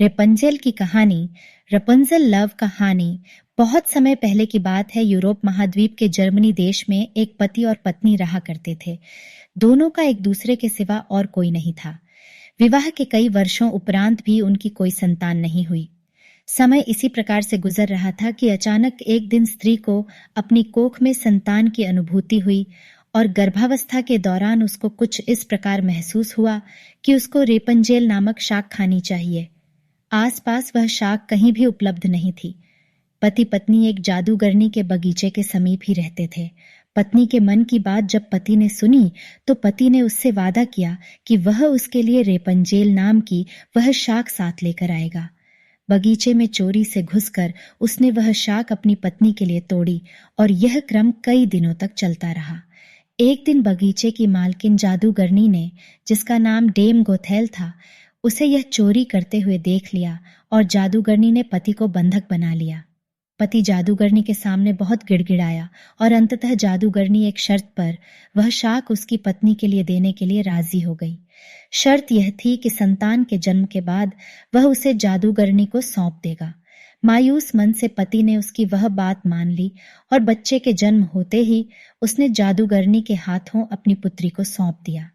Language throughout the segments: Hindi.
रेपंजेल की कहानी रपुंज़ल लव कहानी बहुत समय पहले की बात है। यूरोप महाद्वीप के जर्मनी देश में एक पति और पत्नी रहा करते थे। दोनों का एक दूसरे के सिवा और कोई नहीं था। विवाह के कई वर्षों उपरांत भी उनकी कोई संतान नहीं हुई। समय इसी प्रकार से गुजर रहा था कि अचानक एक दिन स्त्री को अपनी कोख में संतान की अनुभूति हुई और गर्भावस्था के दौरान उसको कुछ इस प्रकार महसूस हुआ कि उसको रेपंजेल नामक शाक खानी चाहिए। आसपास वह शाक कहीं भी उपलब्ध नहीं थी। पति पत्नी एक जादूगरनी के बगीचे के समीप ही रहते थे। पत्नी के मन की बात जब पति ने सुनी तो पति ने उससे वादा किया कि वह उसके लिए रेपंजेल नाम की वह शाक साथ लेकर आएगा। बगीचे में चोरी से घुसकर उसने वह शाक अपनी पत्नी के लिए तोड़ी और यह क्रम कई दिनों तक चलता रहा। एक दिन बगीचे की मालकिन जादूगरनी ने, जिसका नाम डेम गोथेल था, उसे यह चोरी करते हुए देख लिया और जादूगरनी ने पति को बंधक बना लिया। पति जादूगरनी के सामने बहुत गिड़गिड़ाया और अंततः जादूगरनी एक शर्त पर वह शाक उसकी पत्नी के लिए देने के लिए राजी हो गई। शर्त यह थी कि संतान के जन्म के बाद वह उसे जादूगरनी को सौंप देगा। मायूस मन से पति ने उसकी वह बात मान ली और बच्चे के जन्म होते ही उसने जादूगरनी के हाथों अपनी पुत्री को सौंप दिया।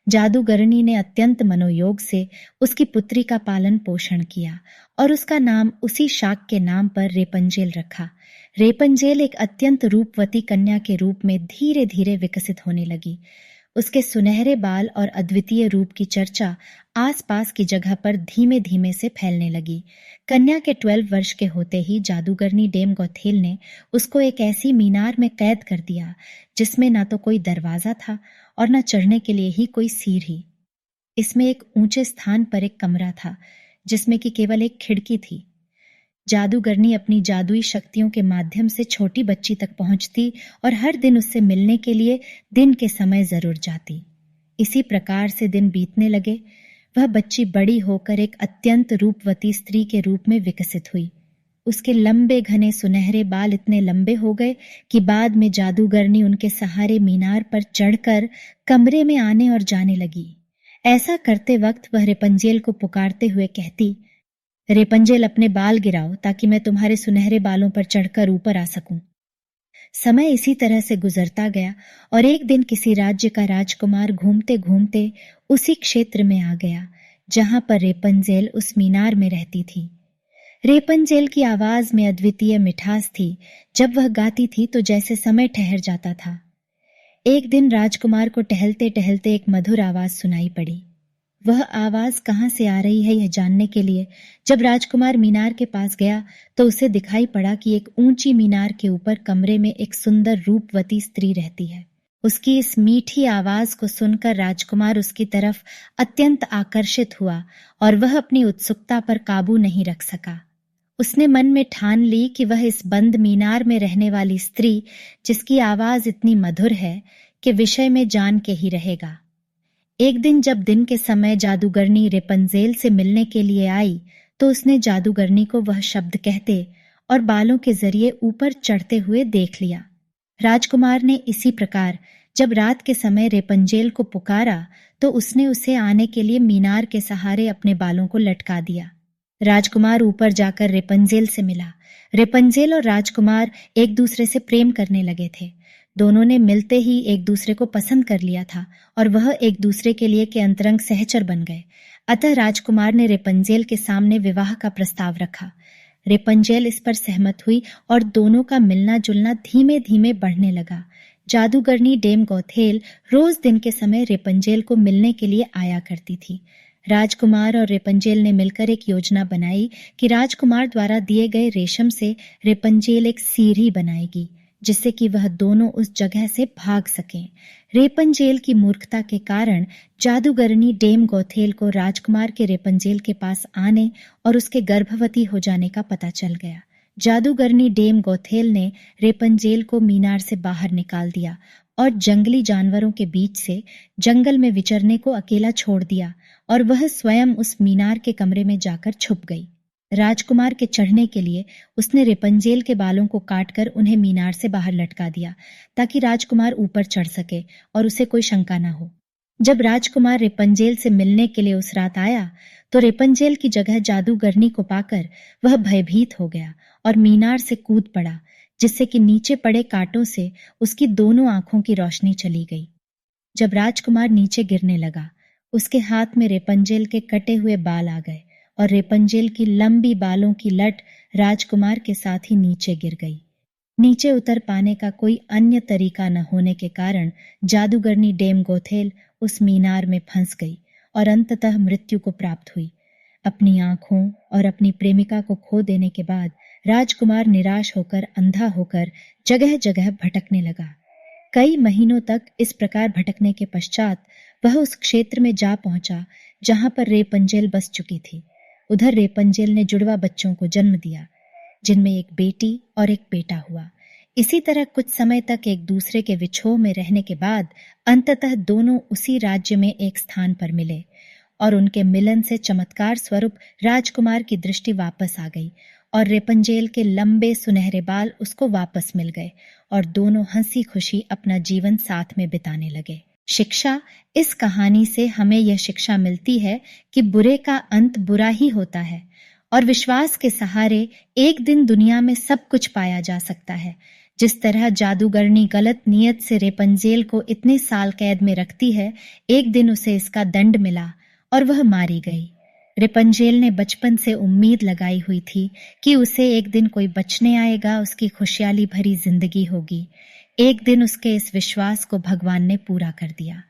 जादूगरनी ने अत्यंत मनोयोग से उसकी पुत्री का पालन पोषण किया और उसका नाम उसी शाक के नाम पर रेपंजेल रखा। रेपंजेल एक अत्यंत रूपवती कन्या के रूप में धीरे धीरे विकसित होने लगी। उसके सुनहरे बाल और अद्वितीय रूप की चर्चा आसपास की जगह पर धीमे धीमे से फैलने लगी। कन्या के 12 वर्ष के होते ही जादूगरनी डेम गोथेल ने उसको एक ऐसी मीनार में कैद कर दिया जिसमें ना तो कोई दरवाजा था और न चढ़ने के लिए ही कोई सीढ़ी। इसमें एक ऊंचे स्थान पर एक कमरा था जिसमें कि केवल एक खिड़की थी। जादूगरनी अपनी जादुई शक्तियों के माध्यम से छोटी बच्ची तक पहुंचती और हर दिन उससे मिलने के लिए दिन के समय जरूर जाती। इसी प्रकार से दिन बीतने लगे। वह बच्ची बड़ी होकर एक अत्यंत रूपवती स्त्री के रूप में विकसित हुई। उसके लंबे घने सुनहरे बाल इतने लंबे हो गए कि बाद में जादूगरनी उनके सहारे मीनार पर चढ़कर कमरे में आने और जाने लगी। ऐसा करते वक्त वह रेपंजेल को पुकारते हुए कहती, रेपंजेल अपने बाल गिराओ ताकि मैं तुम्हारे सुनहरे बालों पर चढ़कर ऊपर आ सकूं। समय इसी तरह से गुजरता गया और एक दिन किसी राज्य का राजकुमार घूमते घूमते उसी क्षेत्र में आ गया जहां पर रेपंजेल उस मीनार में रहती थी। रेपंजेल की आवाज में अद्वितीय मिठास थी। जब वह गाती थी तो जैसे समय ठहर जाता था। एक दिन राजकुमार को टहलते टहलते एक मधुर आवाज सुनाई पड़ी। वह आवाज कहां से आ रही है यह जानने के लिए जब राजकुमार मीनार के पास गया तो उसे दिखाई पड़ा कि एक ऊंची मीनार के ऊपर कमरे में एक सुंदर रूपवती स्त्री रहती है। उसकी इस मीठी आवाज को सुनकर राजकुमार उसकी तरफ अत्यंत आकर्षित हुआ और वह अपनी उत्सुकता पर काबू नहीं रख सका। उसने मन में ठान ली कि वह इस बंद मीनार में रहने वाली स्त्री जिसकी आवाज इतनी मधुर है के विषय में जान के ही रहेगा। एक दिन जब दिन के समय जादूगरनी रेपंजेल से मिलने के लिए आई तो उसने जादूगरनी को वह शब्द कहते और बालों के जरिए ऊपर चढ़ते हुए देख लिया। राजकुमार ने इसी प्रकार जब रात के समय रेपंजेल को पुकारा तो उसने उसे आने के लिए मीनार के सहारे अपने बालों को लटका दिया। राजकुमार ऊपर जाकर रेपंजेल से मिला। रेपंजेल और राजकुमार एक दूसरे से प्रेम करने लगे थे। दोनों ने मिलते ही एक दूसरे को पसंद कर लिया था और वह एक दूसरे के लिए के अंतरंग सहचर बन गए। अतः राजकुमार ने रेपंजेल के सामने विवाह का प्रस्ताव रखा। रेपंजेल इस पर सहमत हुई और दोनों का मिलना जुलना धीमे धीमे बढ़ने लगा। जादूगरनी डेम गोथेल रोज दिन के समय रेपंजेल को मिलने के लिए आया करती थी। राजकुमार और रेपंजेल ने मिलकर एक योजना बनाई कि राजकुमार द्वारा दिए गए रेशम से रेपंजेल एक सीढ़ी बनाएगी जिससे कि वह दोनों उस जगह से भाग सकें। रेपंजेल की मूर्खता के कारण जादूगरनी डेम गोथेल को राजकुमार के रेपंजेल के पास आने और उसके गर्भवती हो जाने का पता चल गया। जादूगरनी डेम गोथेल ने रेपंजेल को मीनार से बाहर निकाल दिया और जंगली जानवरों के बीच से जंगल में विचरने को अकेला छोड़ दिया और वह स्वयं उस मीनार के कमरे में जाकर छुप गई। राजकुमार के चढ़ने के लिए उसने रेपंजेल के बालों को काटकर उन्हें मीनार से बाहर लटका दिया ताकि राजकुमार ऊपर चढ़ सके और उसे कोई शंका न हो। जब राजकुमार रेपंजेल से मिलने के लिए उस रात आया तो रेपंजेल की जगह जादूगरनी को पाकर वह भयभीत हो गया और मीनार से कूद पड़ा, जिससे कि नीचे पड़े कांटों से उसकी दोनों आंखों की रोशनी चली गई। जब राजकुमार नीचे गिरने लगा, उसके हाथ में रेपंजेल के कटे हुए बाल आ गए और रेपंजेल की लंबी बालों की लट राजकुमार के साथ ही नीचे गिर गई। नीचे उतर पाने का कोई अन्य तरीका न होने के कारण जादूगरनी डेम गोथेल उस मीनार में फंस गई और अंततः मृत्यु को प्राप्त हुई। अपनी आंखों और अपनी प्रेमिका को खो देने के बाद राजकुमार निराश होकर अंधा होकर जगह जगह भटकने लगा। कई महीनों तक इस प्रकार भटकने के पश्चात वह उस क्षेत्र में जा पहुंचा जहां पर रेपंजेल बस चुकी थी। उधर रेपंजेल ने जुड़वा बच्चों को जन्म दिया, जिनमें एक बेटी और एक बेटा हुआ। इसी तरह कुछ समय तक एक दूसरे के विछोह में रहने के बाद अंततः दोनों उसी राज्य में एक स्थान पर मिले और उनके मिलन से चमत्कार स्वरूप राजकुमार की दृष्टि वापस आ गई और रेपंजेल के लंबे सुनहरे बाल उसको वापस मिल गए और दोनों हंसी खुशी अपना जीवन साथ में बिताने लगे। शिक्षा: इस कहानी से हमें यह शिक्षा मिलती है कि बुरे का अंत बुरा ही होता है और विश्वास के सहारे एक दिन दुनिया में सब कुछ पाया जा सकता है। जिस तरह जादूगरनी गलत नियत से रेपंजेल को इतने साल कैद में रखती है, एक दिन उसे इसका दंड मिला और वह मारी गई। रेपंजेल ने बचपन से उम्मीद लगाई हुई थी कि उसे एक दिन कोई बचने आएगा, उसकी खुशहाली भरी जिंदगी होगी। एक दिन उसके इस विश्वास को भगवान ने पूरा कर दिया।